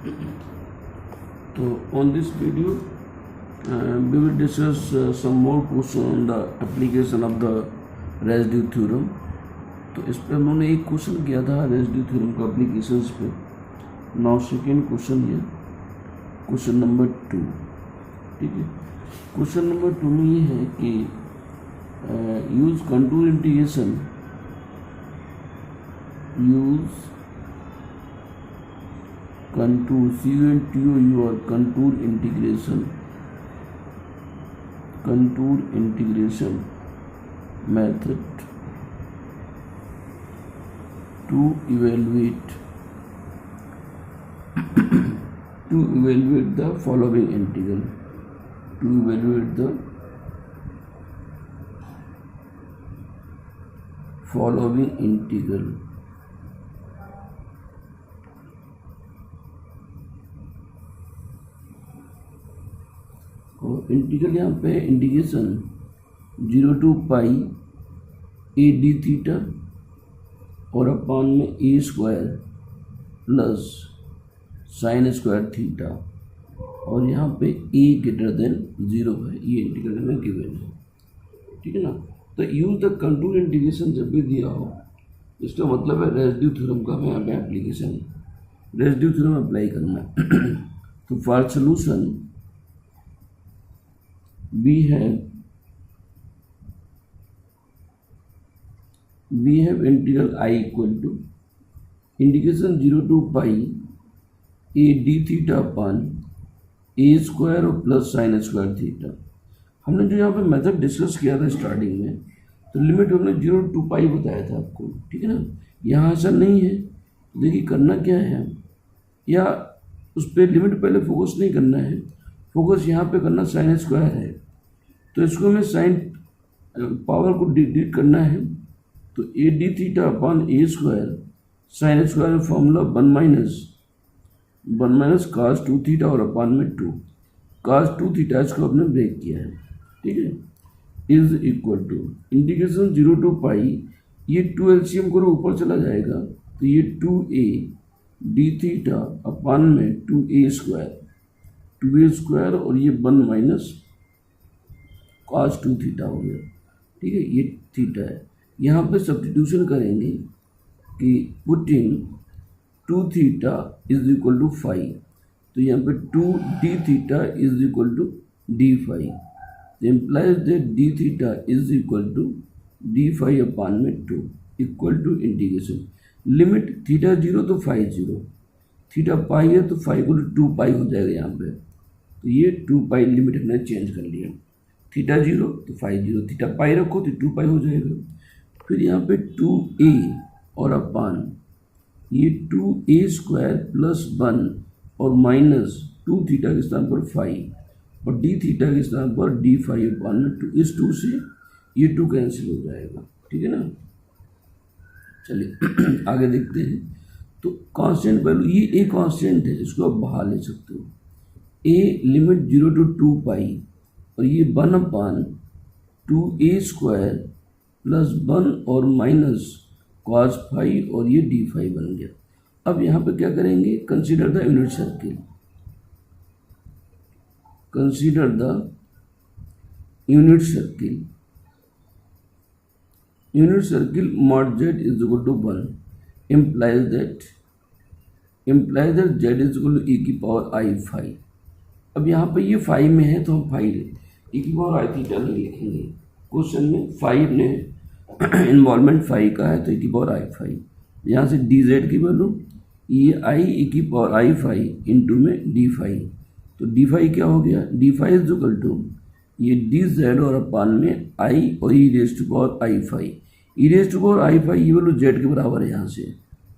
So on this video, we will discuss some more questions on the application of the residue theorem. तो इस पर हमने एक question किया था रेसिड्यू थ्योरम का एप्लीकेशंस पे. नाउ सेकेंड क्वेश्चन ये क्वेश्चन नंबर 2. ठीक है, क्वेश्चन नंबर 2 में ये है कि use contour integration, use contour CUNTOUR or contour integration method to evaluate the following integral, to evaluate the following integral. और इंटीग्रल यहाँ पे integration 0 to pi a D theta और अपान में a square plus sine square theta, और यहाँ पे ए greater than 0 है. ये इंटीग्रल में गिवन है. ठीक है ना. तो यूज द कंटूर इंटीग्रेशन जब भी दिया हो, इसका मतलब है रेसिड्यू थ्योरम का हमें यहाँ पे एप्लीकेशन, रेसिड्यू थ्योरम अप्लाई करना है. तो for solution we have integral I equal to integration 0 to pi a d theta upon a square और प्लस साइन स्क्वायर थीटा. हमने जो यहाँ पे मेथड डिस्कस किया था स्टार्टिंग में, तो लिमिट हमने 0 to पाई बताया था आपको. ठीक है ना. यहाँ ऐसा नहीं है. देखिए करना क्या है, या उस पर लिमिट पहले फोकस नहीं करना है, फोकस यहाँ पे करना साइन स्क्वायर है. तो इसको हमें साइन पावर को डिलीट करना है. तो A D theta upon A square sine square formula 1 minus cos 2 theta और अपॉन में 2 कास 2 थीटा, इसको हमने ब्रेक किया है. ठीक है. Is equal to integration 0 to pi, ये 2 एलसीएम करो ऊपर चला जाएगा, तो ये 2a डी थीटा अपॉन में 2a स्क्वायर और ये 1 माइनस cos 2 थीटा हो गया. ठीक है. ये थीटा है. यहाँ पे सब्स्टिट्यूशन करेंगे कि putting 2 theta is equal to 5, तो यहाँ पे 2 D theta is equal to d5, implies that D theta is equal to d5 upon में 2 equal to integration limit theta 0 तो 5 0, थीटा पाई है तो 5 को 2 पाई हो जाएगा यहाँ पे. तो ये 2 पाई लिमिट हमने चेंज कर लिया. थीटा 0 तो 5 0, थीटा पाई रखो तो 2 पाई हो जाएगा. फिर यहाँ पे 2a और अपान ये 2a स्क्वायर प्लस 1 और माइनस 2 थीटा के स्थान पर 5 और डी थीटा के स्थान पर d5 अपान 2. इस 2 से ये 2 कैंसिल हो जाएगा. ठीक है ना. चलिए आगे देखते हैं. तो कांस्टेंट वैल्यू, ये ए कांस्टेंट है, इसको आप बाहर ले सकते हो. ए लिमिट 0 to 2 पाई और ये 1 अपान 2a स्क्वायर प्लस 1 और माइनस cos 5 और ये d5 बन गया. अब यहाँ पे क्या करेंगे, consider the unit circle, consider the unit circle. Unit circle mod z is equal to 1 implies that z is equal to e की पावर i 5. अब यहाँ पे ये 5 में है तो हम 5 e की पावर आई थीटा नहीं लिखेंगे. क्वेश्चन में 5 ने इन्वॉल्वमेंट 5 का है तो e की पावर आई 5. यहाँ से डी जेड की वैल्यू ये आई e की पावर आई 5 इंटू में d5, तो d5 क्या हो गया, d5 इज इक्वल टू ये डी जेड और अपान में i और e raise to power i 5. e raise to power i 5 ये वैल्यू z के बराबर है यहाँ से,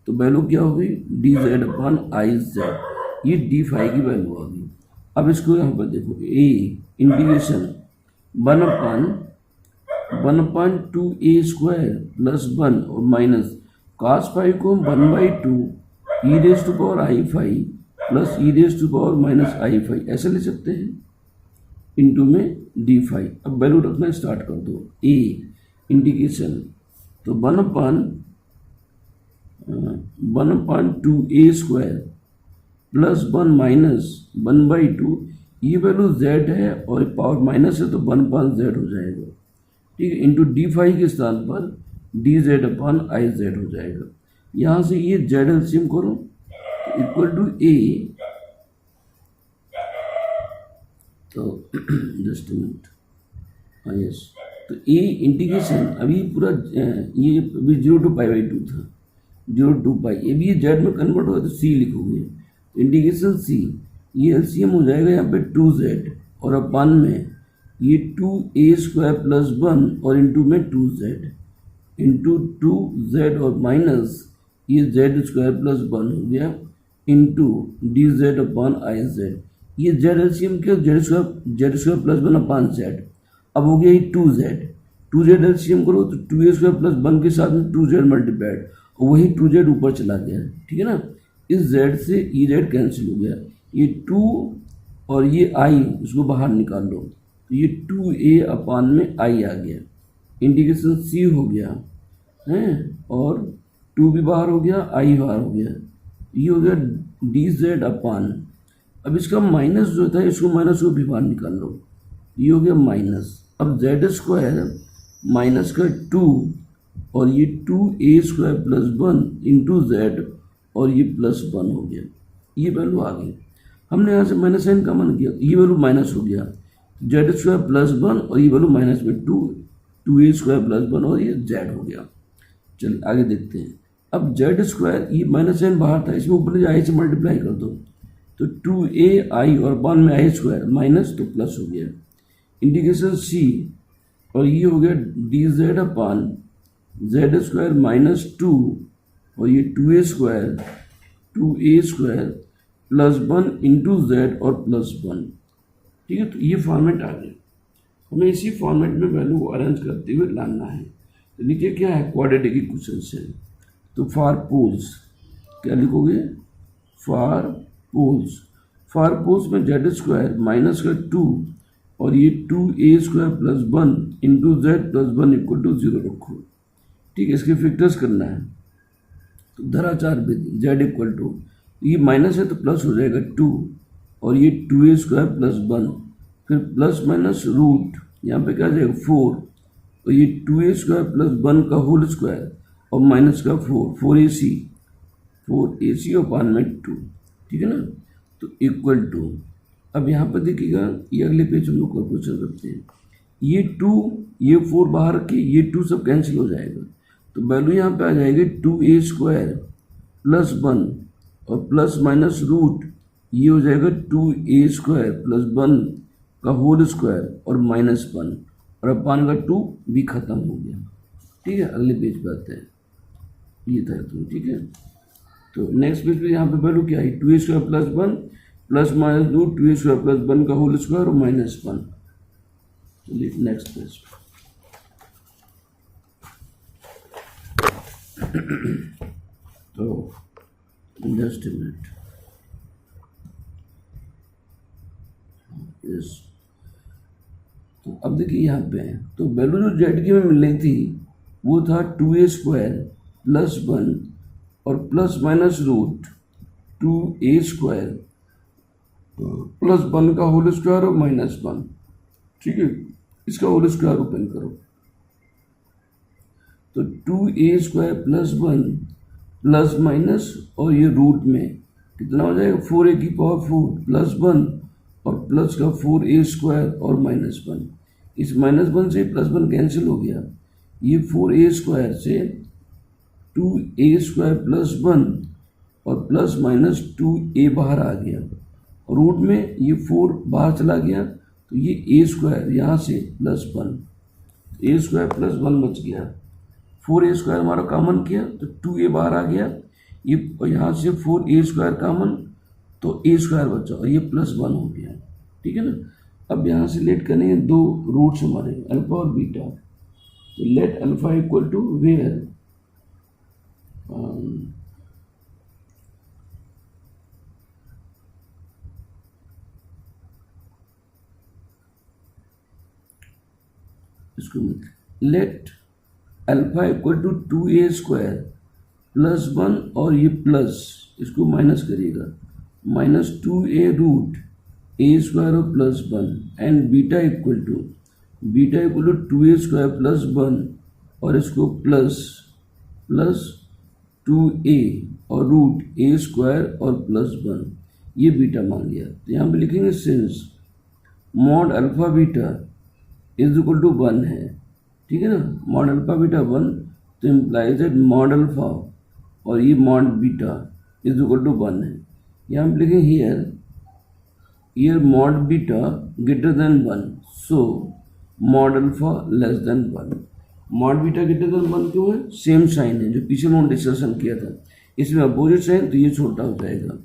तो वैल्यू क्या हो गई D z upon I Z, ये d5 की वैल्यू आ गई. अब इसको यहाँ पर देखो, a integration 1 upon 2a square plus 1 और माइनस cos 5 को 1/2 e raise to power i 5 plus e raise to power minus i 5 ऐसे ले सकते हैं, इंटू में d5. अब वैल्यू रखना स्टार्ट कर दो. a इंटीग्रेशन तो 1 upon 2a square plus 1 minus 1/2, ये वैल्यू z है और पावर माइनस है तो 1/z हो जाएगा, ठीक है, इंटू d5 के स्थान पर dz/iz हो जाएगा। यहाँ से ये z एलसीएम करो तो इक्वल टू a, तो जस्ट मिनट, हाँ यस, तो a इंटीग्रेशन अभी पूरा ये अभी 0 to π/2 था, 0 to π, अभी ये z में कन्वर्ट होगा तो c लिखोगे, इंटीग्रेशन c, ये एलसीएम हो जाएगा यहाँ पे 2z और अपान में ये 2a² प्लस 1 और इंटू में 2z इंटू 2z और माइनस ये z² प्लस 1 हो गया इंटू dz/iz, ये z एलसीएम क्या, z² प्लस 1 अपान z, अब हो गया ये 2z एलसीएम करो तो 2a² प्लस 1 के साथ में 2z मल्टीप्लाइड और वही 2z ऊपर चला गया, ठीक है ना, इस z से ये z कैंसिल हो गया, ये 2 और ये i इसको बाहर निकाल लो तो ये 2a अपान में i आ गया, इंटीग्रेशन c हो गया है और 2 भी बाहर हो गया, i बाहर हो गया, ये हो गया dz अपान, अब इसका माइनस जो था इसको माइनस को भी बाहर निकाल लो, ये हो गया माइनस, अब z² माइनस का 2 और ये 2a² प्लस 1 इंटू z और ये प्लस 1 हो गया, ये वैल्यू आ गई, हमने यहाँ से माइनस साइन कॉमन किया, ये वैल्यू माइनस हो गया, z² प्लस 1 और ये वैल्यू माइनस में 2a² प्लस 1 और ये z हो गया। चलिए आगे देखते हैं, अब z², ये माइनस साइन बाहर था, इसमें ऊपर i से मल्टीप्लाई कर दो तो 2ai और अपान में i² माइनस तो प्लस हो गया, इंटीग्रेशन c और ये हो गया dz अपान z² माइनस 2 और ये 2a² प्लस 1 इंटू z और प्लस 1, ठीक है, तो ये फॉर्मेट आ गया, हमें इसी फॉर्मेट में वैल्यू को अरेंज करते हुए लाना है। तो नीचे क्या है, क्वाड्रेटिक इक्वेशन से, तो फॉर पोल्स क्या लिखोगे, फॉर पोल्स में z² माइनस का 2 और ये 2a² plus 1 into z plus 1 equal to 0 रखो, ठीक है, इसके फैक्टर्स करना है, तो धराचार विधि z इक्वल टू, ये माइनस है तो प्लस हो जाएगा 2 और ये 2a² प्लस 1, फिर प्लस माइनस रूट, यहाँ पे क्या आ जाएगा 4 और ये 2a² प्लस 1 का होल स्क्वायर और माइनस का 4ac अपान में 2, ठीक है ना, तो इक्वल टू, अब यहाँ पर देखिएगा ये अगले पेज हम लोग को क्वेश्चन करते हैं, ये 2 ये 4 बाहर के ये 2 सब कैंसिल हो जाएगा, तो वैल्यू यहाँ पे आ जाएगी 2a² प्लस 1 और प्लस माइनस रूट, ये हो जाएगा 2a² प्लस 1 का होल स्क्वायर और माइनस 1 और अपान का 2 भी खत्म हो गया, ठीक है, अगले पेज पे आते हैं, ये था तो ठीक है, तो नेक्स्ट पेज पे यहाँ पे वैल्यू क्या है, 2a² plus 1 plus minus root 2a² plus 1 का होल स्क्वायर और माइनस 1, चलिए नेक्स्ट पेज तो जस्ट अ मिनट, यस, तो अब देखिए यहाँ पे है, तो वैल्यू जो जेड की में मिलनी थी वो था 2a² प्लस 1 और plus minus root 2a² plus 1 का होल स्क्वायर और माइनस 1, ठीक है, इसका होल स्क्वायर ओपन करो तो 2a² प्लस 1 प्लस माइनस और ये रूट में कितना हो जाएगा 4a की पावर 4 प्लस 1 और प्लस का 4a² और माइनस 1, इस माइनस 1 से प्लस 1 कैंसिल हो गया, ये 4a² से 2a² प्लस 1 और प्लस माइनस 2a बाहर आ गया, रूट में ये 4 बाहर चला गया तो ये a² यहाँ से प्लस 1, a² प्लस 1 बच गया, 4a² हमारा कॉमन किया तो 2a बाहर आ गया, ये यहाँ से 4a² कॉमन तो a² बचा और ये प्लस 1 हो गया, ठीक है ना, अब यहाँ से लेट करेंगे 2 रूट्स हमारे अल्फा और बीटा, तो let alpha equal to where इसको let alpha equal to 2a² plus 1 और ये प्लस इसको माइनस करिएगा minus 2a root a square और plus 1 and beta equal to 2a square plus 1 और इसको प्लस 2a और रूट ए स्क्वायर और प्लस 1 ये बीटा मान लिया। तो यहाँ पे लिखेंगे since mod alpha beta is equal to 1 है, ठीक है ना, मॉड अल्फा बीटा 1, तो इम्प्लाइज दैट मॉड अल्फा और ये mod beta is equal to 1 है। यहाँ पे लिखेंगे here mod beta greater than 1, so mod alpha less than 1। Mod beta greater than 1 क्यों है? सेम साइन है जो पीछे हमने डिस्कशन किया था, इसमें अपोजिट साइन तो ये छोटा हो जाएगा।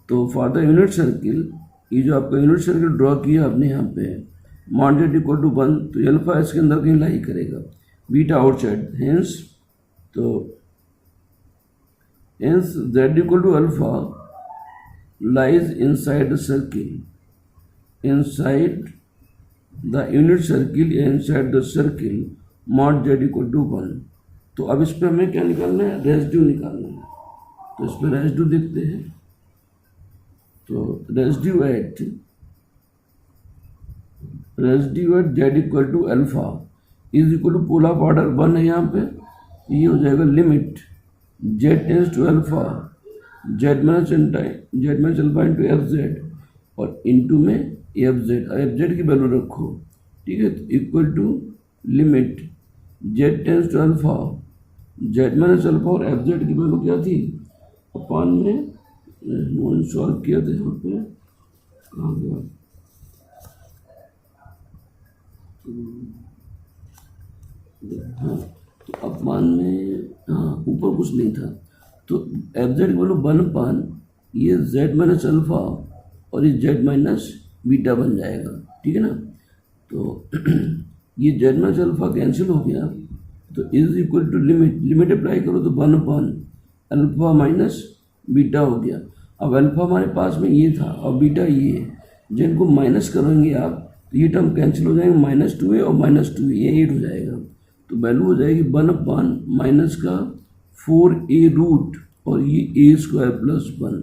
तो फॉर द यूनिट सर्किल, ये जो आपका यूनिट सर्किल ड्रॉ किया आपने यहाँ पे मॉड जेड इक्वल टू 1, तो अल्फा इसके अंदर कहीं लाई करेगा, beta outside, hence Z equal to alpha lies inside the circle, inside the unit circle, inside the circle mod Z equal to 1। तो अब इस पर हमें क्या निकालना है? रेजिड्यू निकालना है। तो इस पर रेजिड्यू देखते हैं। तो residue at Z equal to alpha is equal to polar order 1 है यहाँ पे, ये हो जाएगा limit Z tends to alpha Z minus alpha into F Z और इंटू में एफ जेड की वैल्यू रखो, ठीक है। तो equal to limit Z tends to alpha Z minus alpha और एफ जेड की वैल्यू क्या थी? अपान में सॉल्व किया था यहाँ पे, कहाँ गया? हाँ, तो अपान में, हाँ ऊपर कुछ नहीं था, तो एफ जेड की वैल्यू 1 अपान ये जेड माइनस अल्फा और ये जेड माइनस बीटा बन जाएगा, ठीक है ना। तो ये जेड माइनस अल्फा कैंसिल हो गया, तो is equal to limit apply करो तो 1 अपान अल्फा माइनस बीटा हो गया। अब अल्फा हमारे पास में ये था और बीटा ये है, जिनको माइनस करेंगे आप तो ये टर्म कैंसिल हो जाएंगे, -2a और -2a ये 8 हो जाएगा। तो वैल्यू हो जाएगी 1 अपान माइनस का 4a रूट और ये a स्क्वायर प्लस 1,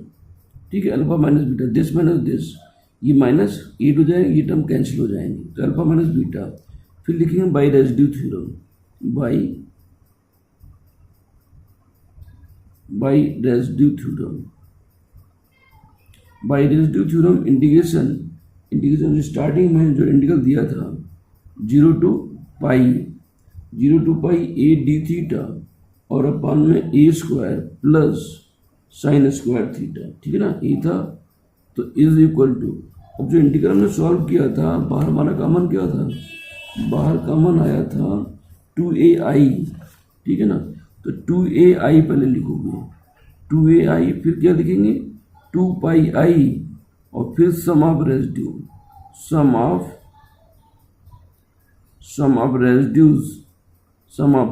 ठीक है। Alpha minus beta, this minus this, ये -8 हो जाएंगे, ये टर्म कैंसिल हो जाएंगे, तो अल्फा माइनस बीटा। फिर लिखेंगे by residue theorem, by residue theorem integration starting में जो इंटीग्रल दिया था 0 to pi a D theta और अपान में a square plus sine square theta, ठीक है ना, ये था। तो इज इक्वल टू, अब जो इंटीग्रल हमने सॉल्व किया था बाहर हमारा कॉमन क्या था? बाहर कॉमन आया था 2ai, ठीक है ना। तो 2ai पहले लिखोगे, 2ai फिर क्या लिखेंगे? 2 पाई आई और फिर sum of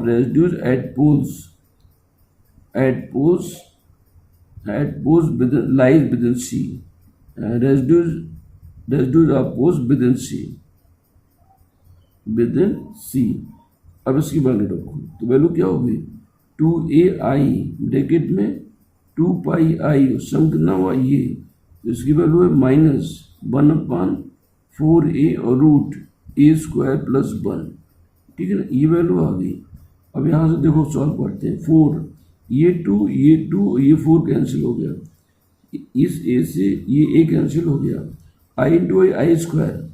residues at poles lies within C, residues of poles within C. अब इसकी वैल्यू रखो, तो वैल्यू क्या होगी? 2ai ब्रैकेट में 2 पाई आई, सम कितना हुआ ये, तो इसकी वैल्यू है -1 अपान 4a और रूट a स्क्वायर प्लस 1, ठीक है ना, ये वैल्यू आ गई। अब यहाँ से देखो सॉल्व करते हैं, 4 ये 2 ये 4 कैंसिल हो गया, इस a से ये a कैंसिल हो गया, i into I square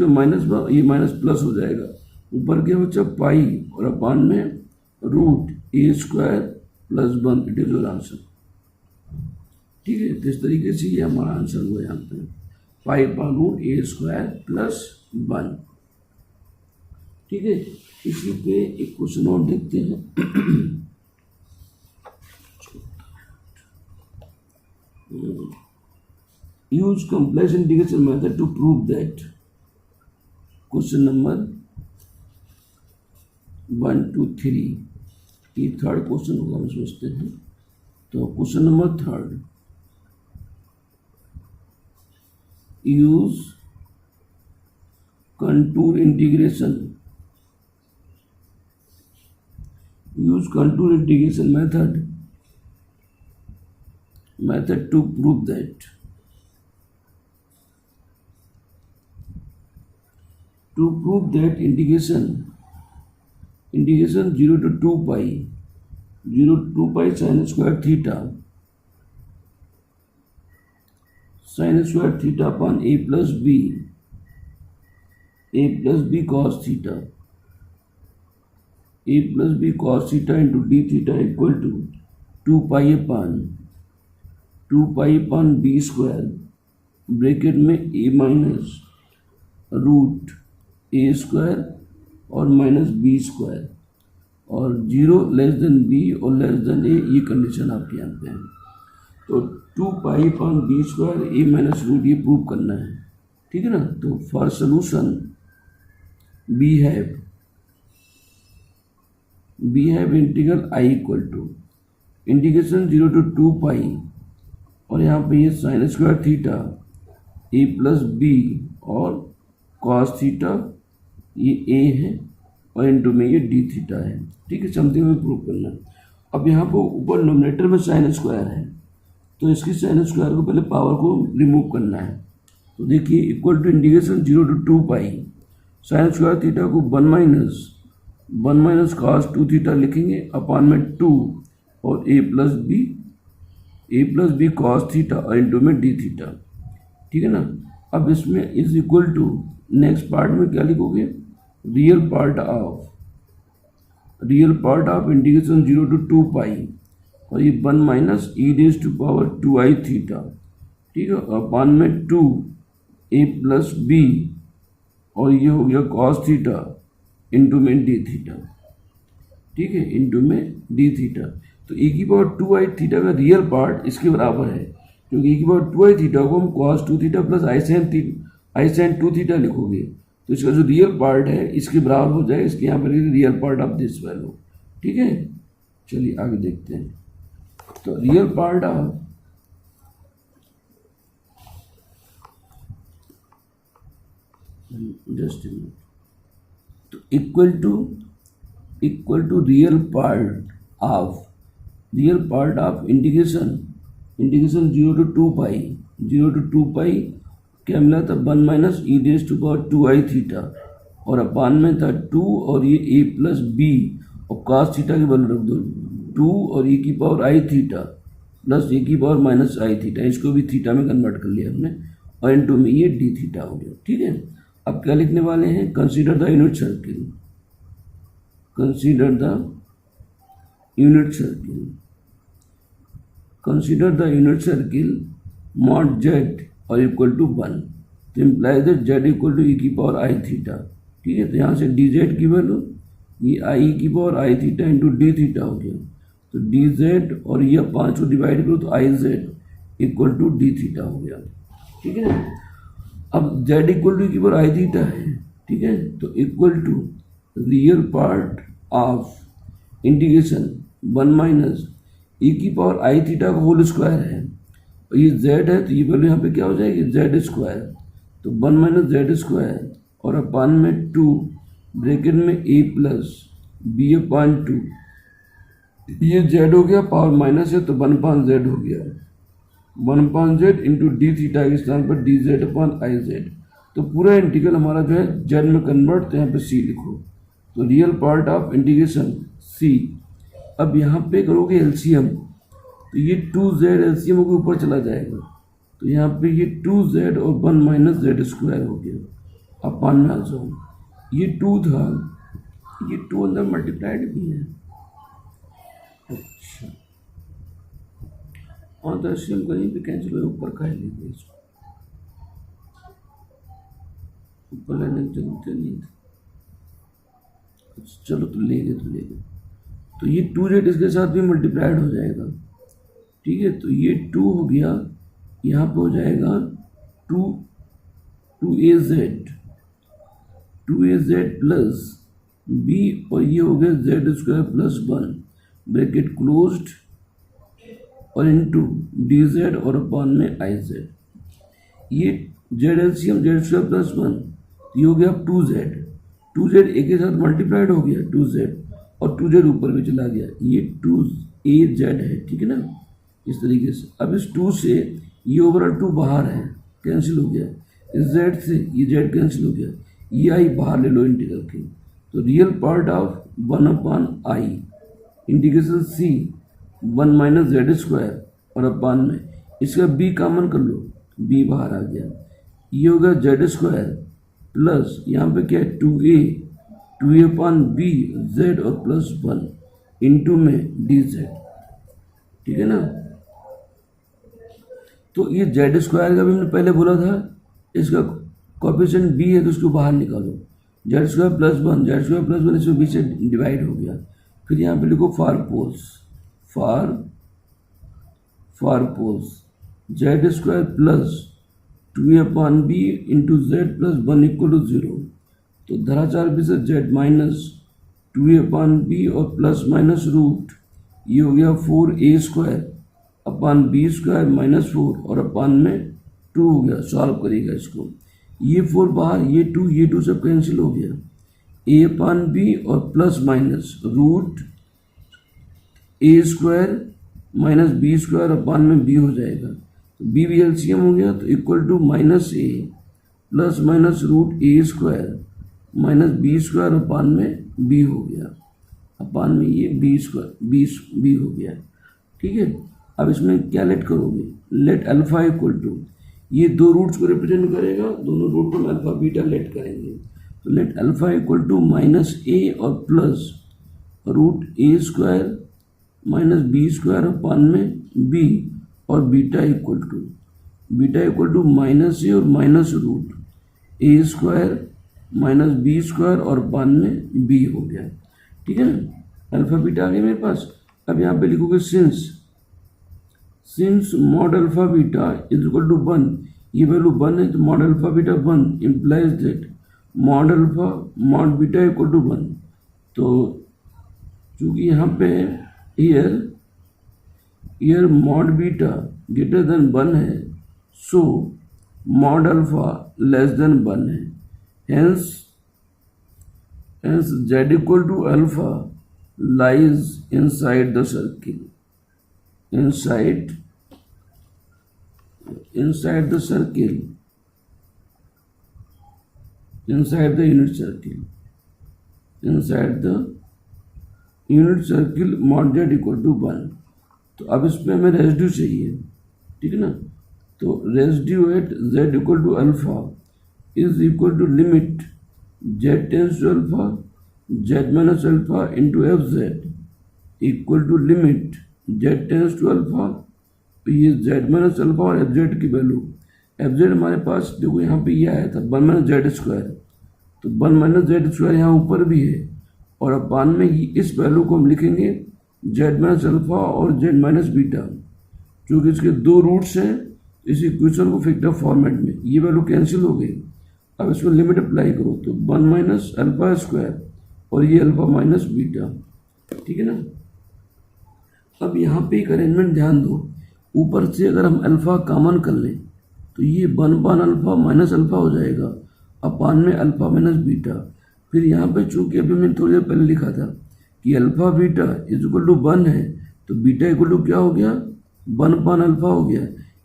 minus ये माइनस प्लस हो जाएगा, ऊपर क्या बच्चा पाई और अपान में root a square plus 1, it is your answer, ठीक है। तो इस तरीके से ये हमारा आंसर हुआ यहाँ पे, pi upon root a square plus 1, ठीक है। इसी पे एक क्वेश्चन और देखते हैं। Use complex integration method to prove that, question number 1 2 3, ये थर्ड क्वेश्चन होगा, हम सोचते हैं। तो question number 3, use contour integration method to prove that to prove that integration 0 to 2 pi sin square theta upon a plus b cos theta into d theta equal to 2 pi upon b square bracket में a minus root a square और minus B square और 0 less than B और less than A, ये condition आपके यहाँ पे है। तो 2 pi upon B square A minus root ये प्रूव करना है, ठीक है ना। तो for solution we have integral I equal to integration 0 to 2 pi और यहाँ पे ये sine square theta A plus b और कॉस थीटा ये ए है और इनटू में ये डी थीटा है, ठीक है। समथिंग में प्रूव करना है। अब यहाँ पर ऊपर नोमिनेटर में साइन स्क्वायर है तो इसकी साइन स्क्वायर को पहले पावर को रिमूव करना है। तो देखिए equal to integration 0 to 2 pi sine square theta को 1 माइनस कॉस 2 थीटा लिखेंगे अपॉन में 2 और a plus b cos theta और इनटू में डी थीटा, ठीक है ना। अब इसमें is equal to next part में क्या लिखोगे, real part of integration 0 to 2 pi और ये 1 minus e raise to power 2i theta, ठीक है, अपॉन में 2 ए प्लस बी और ये हो गया कॉस थीटा इंटू में डी थीटा, ठीक है, इंटू में डी थीटा। तो e की पावर 2i थीटा का रियल पार्ट इसके बराबर है क्योंकि e की पावर 2i थीटा को हम cos 2 थीटा प्लस आई साइन 2 थीटा लिखोगे तो इसका जो रियल पार्ट है इसके बराबर हो जाए। इसके यहाँ पर real part of this value, ठीक है। चलिए आगे देखते हैं। तो रियल पार्ट ऑफ जस्ट तो equal to real part of integration 0 to 2 pi क्या मिला था 1 minus e raise to power 2i theta और अपान में था 2 और ये a प्लस बी और cos थीटा की वैल्यू रख दो 2 और e की power i theta plus a की पावर माइनस आई थीटा, इसको भी थीटा में कन्वर्ट कर लिया हमने और इनटू में ये डी थीटा हो गया, ठीक है। अब क्या लिखने वाले हैं, consider the unit circle mod z और इक्वल टू 1 तो imply that z equal to e की पावर आई थीटा, ठीक है। तो यहाँ से डी जेड की वैल्यू ये आई की power i theta into d theta हो गया। तो डी जेड और ये 5 को डिवाइड करो तो i z equal to d theta हो गया, ठीक है। अब जेड इक्वल टू की पावर आई थीटा है, ठीक है। तो equal to real part of integration 1 minus e की पावर आई थीटा का होल स्क्वायर है और ये जेड है तो ये वैल्यू यहाँ पे क्या हो जाएगी जेड स्क्वायर, तो 1 माइनस जेड स्क्वायर और अपान में 2 ब्रैकेट में ए प्लस बी अपान 2 ये जेड हो गया, पावर माइनस है तो 1 अपान जेड हो गया, 1 upon Z into d theta के स्थान पर D z upon I Z. तो पूरा इंटीग्रल हमारा जो है जेड में कन्वर्ट, तो यहाँ पे सी लिखो। तो रियल पार्ट ऑफ इंटीग्रेशन सी। अब यहाँ पे करोगे एलसीएम तो ये 2z एलसीएम के ऊपर चला जाएगा तो यहाँ पे ये 2z और 1 माइनस जेड स्क्वायर हो गया अपान में आ जाओ। ये 2 था, ये 2 अंदर मल्टीप्लाइड भी है। अच्छा हाँ तो एलसीएम कहीं पे कैंसिल हो, ऊपर का ही लीजिए, इसको ऊपर लेने की जरूरत नहीं थी। चलो तो ले गए तो ये 2z इसके साथ भी मल्टीप्लाइड हो जाएगा, ठीक है। तो ये 2 हो गया, यहाँ पे हो जाएगा 2az प्लस b और ये हो गया Z square plus 1 bracket closed और इनटू डी जेड और अपान में आई जेड। ये Z LCM Z square plus 1 ये हो गया 2z एक के साथ मल्टीप्लाइड हो गया 2z और 2z ऊपर भी चला गया, ये 2az है, ठीक है ना, इस तरीके से। अब इस 2 से ये ओवरऑल 2 बाहर है, कैंसिल हो गया, इस z से ये z कैंसिल हो गया, ये आई बाहर ले लो इंटीग्रल के, तो real part of 1/i integration c 1 minus z square और अपान में इसका b कॉमन कर लो, b बाहर आ गया, ये होगा जेड स्क्वायर प्लस यहाँ पे क्या है 2a अपान b z और प्लस 1 इंटू में dz, ठीक है ना। तो ये जेड स्क्वायर का भी हमने पहले बोला था, इसका कोएफिशिएंट b है तो उसको बाहर निकालो, Z square plus 1 Z square plus 1 इसमें b से डिवाइड हो गया। फिर यहाँ पे लिखो for poles z square plus 2a upon b into z plus 1 equal to 0, तो धराचार भी से z minus 2a upon b और प्लस माइनस रूट, ये हो गया 4a square upon b square minus 4 और अपान में 2 हो गया। सॉल्व करिएगा इसको, ये 4 बाहर, ये 2 सब कैंसिल हो गया, a अपान b और plus minus root a square minus b square upon में b हो जाएगा, तो b भी एलसीएम हो गया, तो equal to minus a plus minus root a square minus b square upon में b हो गया, अपान में ये b स्क्वायर b हो गया, ठीक है। अब इसमें क्या लेट करोगे, लेट अल्फा इक्वल टू, ये दो रूट्स को रिप्रेजेंट करेगा, दोनों रूट को हम अल्फा बीटा लेट करेंगे, तो let alpha equal to minus a और plus root a square minus b square upon में b और beta equal to minus a और minus root a square minus b square और upon में b हो गया, ठीक है ना। अल्फा बीटा आ गया मेरे पास। अब यहाँ पे लिखोगे since mod alpha beta is equal to 1, ये वैल्यू 1 है तो mod alpha beta 1 implies that mod alpha mod beta equal to 1, तो चूंकि यहाँ पे here mod beta greater than 1 है, so mod alpha less than 1 है, hence z equal to alpha lies inside the circle, inside the circle, inside the unit circle, inside the unit circle mod z equal to 1। तो अब इसमें हमें residue चाहिए, ठीक है ना, तो residue at z equal to alpha is equal to limit z tends to alpha z minus alpha into F z equal to limit z tends to alpha, तो ये z माइनस अल्फा और F Z की value, f z हमारे पास देखो यहाँ पे ये आया था 1 माइनस जेड स्क्वायर, तो 1 माइनस जेड स्क्वायर यहाँ ऊपर भी है और अपान में इस वैल्यू को हम लिखेंगे z माइनस अल्फा और z माइनस बीटा, क्योंकि इसके दो रूट्स हैं, इस इक्वेशन को फिक्टर फॉर्मेट में ये वैल्यू कैंसिल हो गई। अब इसमें लिमिट अप्लाई करो तो 1 माइनस अल्फा स्क्वायर और ये अल्फा माइनस बीटा, ठीक है ना। अब यहाँ पे एक अरेंजमेंट ध्यान दो, ऊपर से अगर हम अल्फा कॉमन कर लें तो ये 1 अपान अल्फा माइनस अल्फा हो जाएगा अपान में अल्फा माइनस बीटा। फिर यहाँ पे चूंकि अभी मैंने थोड़ी देर पहले लिखा था कि alpha beta is equal to 1 है, तो बीटा इक्वल टू क्या हो गया 1 अपान अल्फा हो गया,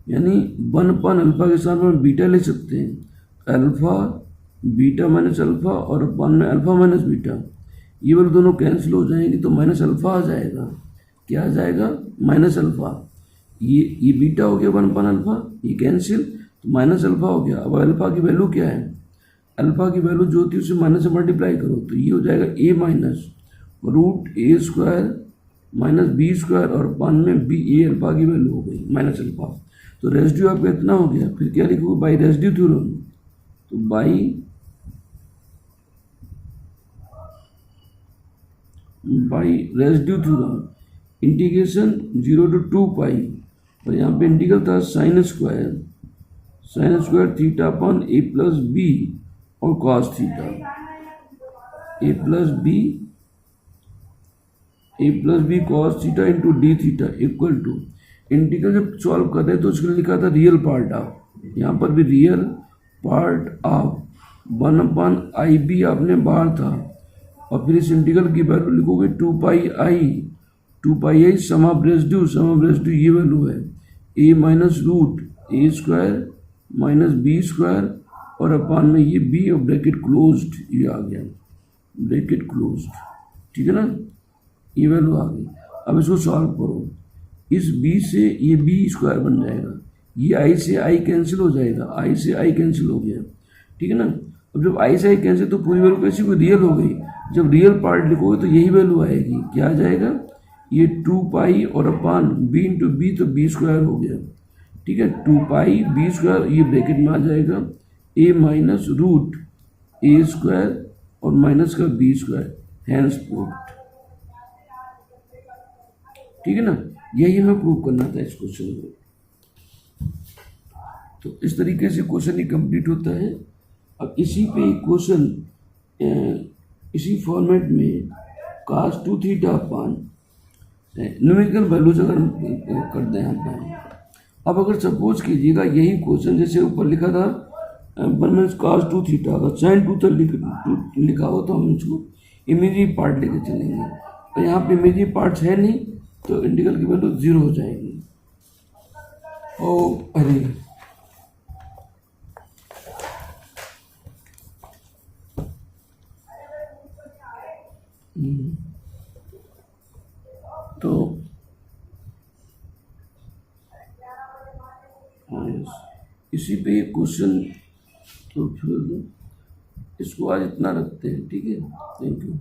यानी 1 अपान अल्फा के साथ हम बीटा ले सकते हैं, अल्फा बीटा माइनस अल्फा और अपान में अल्फा माइनस बीटा, ये वाले दोनों कैंसिल हो जाएंगे तो माइनस अल्फा आ जाएगा। क्या आ जाएगा माइनस अल्फा, ये बीटा हो गया 1 अपान अल्फा, ये कैंसिल तो माइनस अल्फा हो गया। अब अल्फा की वैल्यू क्या है, अल्फा की वैल्यू जो होती है उसे माइनस से मल्टीप्लाई करो तो ये हो जाएगा a minus root a square minus b square और अपान में b, a अल्फा की वैल्यू हो गई माइनस अल्फा। तो रेसिड्यू आपका इतना हो गया। फिर क्या लिखोगे बाई रेसिड्यू थ्योरम, तो by residue theorem integration 0 to 2 pi, और यहाँ पे इंटीग्रल था sine square theta upon a plus b और cos theta, a plus b cos theta into d theta equal to, integral जब सॉल्व कर रहे तो उसके लिए लिखा था रियल पार्ट ऑफ, यहाँ पर भी real part of 1 upon i b आपने बाहर था, और फिर इस इंटीग्रल की वैल्यू लिखोगे 2 pi i sum of residue ये वैल्यू है a minus root a square minus B square और अपान में ये बी और ब्रैकेट क्लोज्ड, ये आ गया ब्रैकेट क्लोज्ड, ठीक है ना, ये वैल्यू आ गई। अब इसको सॉल्व करो, इस बी से ये बी स्क्वायर बन जाएगा, ये आई से आई कैंसिल हो जाएगा, आई से आई कैंसिल हो गया, ठीक है ना। अब जब आई से आई कैंसिल तो पूरी वैल्यू कैसी कोई रियल हो गई, जब रियल पार्ट लिखोगे तो यही वैल्यू आएगी, क्या आ जाएगा, ये 2 पाई और अपान बी इंटू बी, तो बी स्क्वायर हो गया, ठीक है। 2 पाई बी स्क्वायर, ये ब्रैकेट में आ जाएगा ए माइनस रूट ए स्क्वायर और माइनस का बी स्क्वायर, हैंस प्रूव्ड, ठीक है ना। यही हमें प्रूव करना था इस क्वेश्चन को। तो इस तरीके से क्वेश्चन ही कंप्लीट होता है। अब इसी पे क्वेश्चन इसी फॉर्मेट में cos 2 theta upon numerical values अगर कर दें हम, अब अगर सपोज कीजिएगा यही क्वेश्चन जैसे ऊपर लिखा था 1 माइनस cos 2 थीटा, अगर sin 2 तक लिखा हो तो हम इसको इमेजिनरी पार्ट लेके चलेंगे, और यहाँ पे इमेजिनरी पार्ट्स है नहीं तो इंटीग्रल की वैल्यू 0 हो जाएगी। ओ अरे तो इसी पे क्वेश्चन, तो फिर इसको आज इतना रखते हैं, ठीक है, थैंक यू।